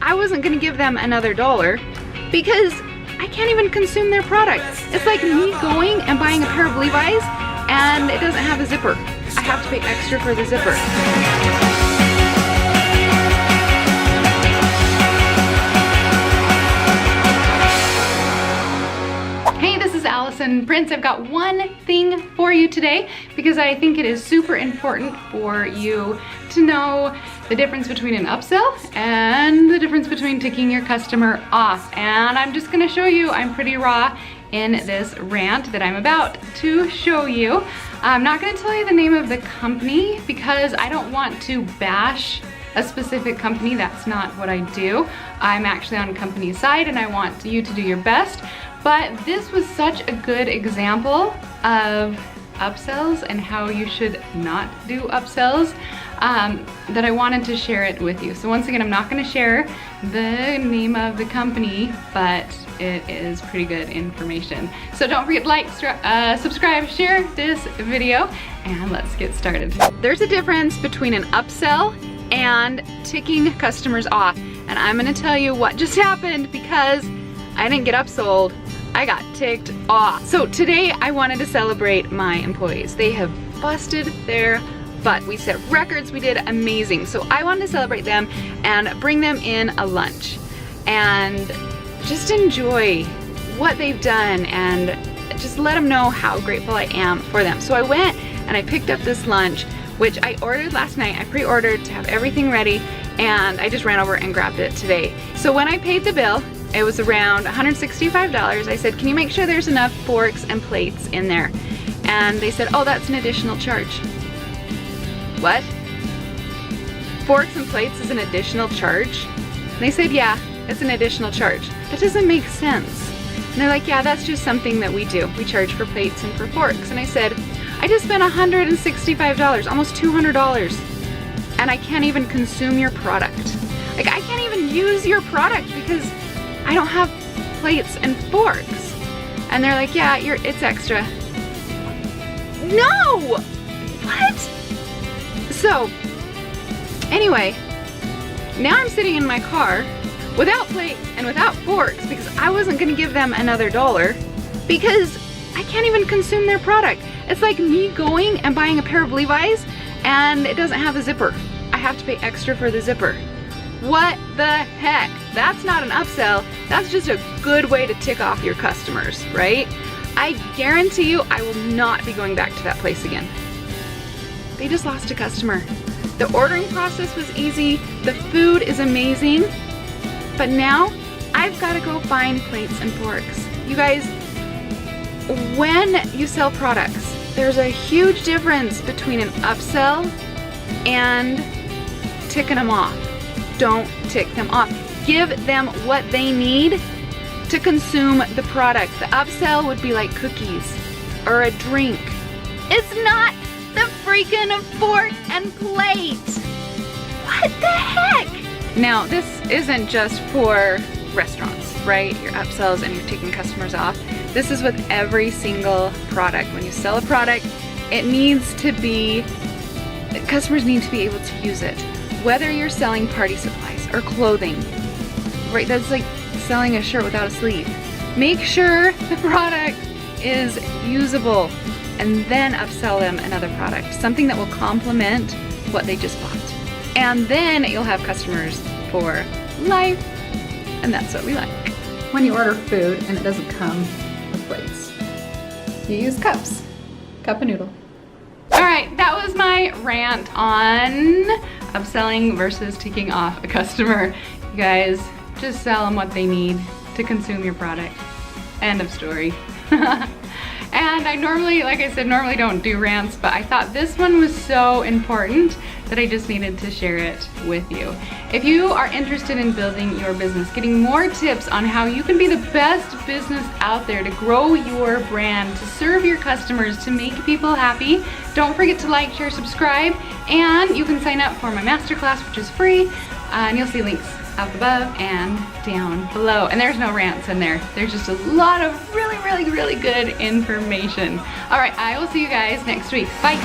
I wasn't gonna give them another $1 because I can't even consume their product. It's like me going and buying a pair of Levi's and it doesn't have a zipper. I have to pay extra for the zipper. Hey, this is Alison Prince. I've got one thing for you today because I think it is super important for you to know the difference between an upsell and the difference between ticking your customer off. And I'm just gonna show you, I'm pretty raw in this rant that I'm about to show you. I'm not gonna tell you the name of the company because I don't want to bash a specific company. That's not what I do. I'm actually on a company's side and I want you to do your best. But this was such a good example of upsells and how you should not do upsells that I wanted to share it with you. So once again, I'm not gonna share the name of the company, but it is pretty good information. So don't forget to like, subscribe, share this video, and let's get started. There's a difference between an upsell and ticking customers off. And I'm gonna tell you what just happened because I didn't get upsold, I got ticked off. So today I wanted to celebrate my employees. They have busted their butt. We set records, we did amazing. So I wanted to celebrate them and bring them in a lunch and just enjoy what they've done and just let them know how grateful I am for them. So I went and I picked up this lunch, which I ordered last night. I pre-ordered to have everything ready and I just ran over and grabbed it today. So when I paid the bill, it was around $165. I said, can you make sure there's enough forks and plates in there? And they said, oh, that's an additional charge. What? Forks and plates is an additional charge? And they said, yeah, it's an additional charge. That doesn't make sense. And they're like, yeah, that's just something that we do. We charge for plates and for forks. And I said, I just spent $165, almost $200, and I can't even consume your product. Like, I can't even use your product because I don't have plates and forks. And they're like, yeah, it's extra. No! What? So, anyway, now I'm sitting in my car without plates and without forks because I wasn't gonna give them another $1 because I can't even consume their product. It's like me going and buying a pair of Levi's and it doesn't have a zipper. I have to pay extra for the zipper. What the heck? That's not an upsell. That's just a good way to tick off your customers, right? I guarantee you I will not be going back to that place again. They just lost a customer. The ordering process was easy. The food is amazing. But now I've got to go find plates and forks. You guys, when you sell products, there's a huge difference between an upsell and ticking them off. Don't tick them off. Give them what they need to consume the product. The upsell would be like cookies or a drink. It's not the freaking fork and plate. What the heck? Now, this isn't just for restaurants, right? Your upsells and you're taking customers off. This is with every single product. When you sell a product, it needs to be, customers need to be able to use it. Whether you're selling party supplies or clothing, right? That's like selling a shirt without a sleeve. Make sure the product is usable and then upsell them another product, something that will complement what they just bought. And then you'll have customers for life, and that's what we like. When you order food and it doesn't come with plates, you use cups, cup and noodle. All right, that was my rant on upselling versus ticking off a customer. You guys, just sell them what they need to consume your product. End of story. And I normally, like I said, normally don't do rants, but I thought this one was so important that I just needed to share it with you. If you are interested in building your business, getting more tips on how you can be the best business out there to grow your brand, to serve your customers, to make people happy, don't forget to like, share, subscribe, and you can sign up for my masterclass, which is free, and you'll see links up above and down below. And there's no rants in there. There's just a lot of really good information. All right, I will see you guys next week. Bye.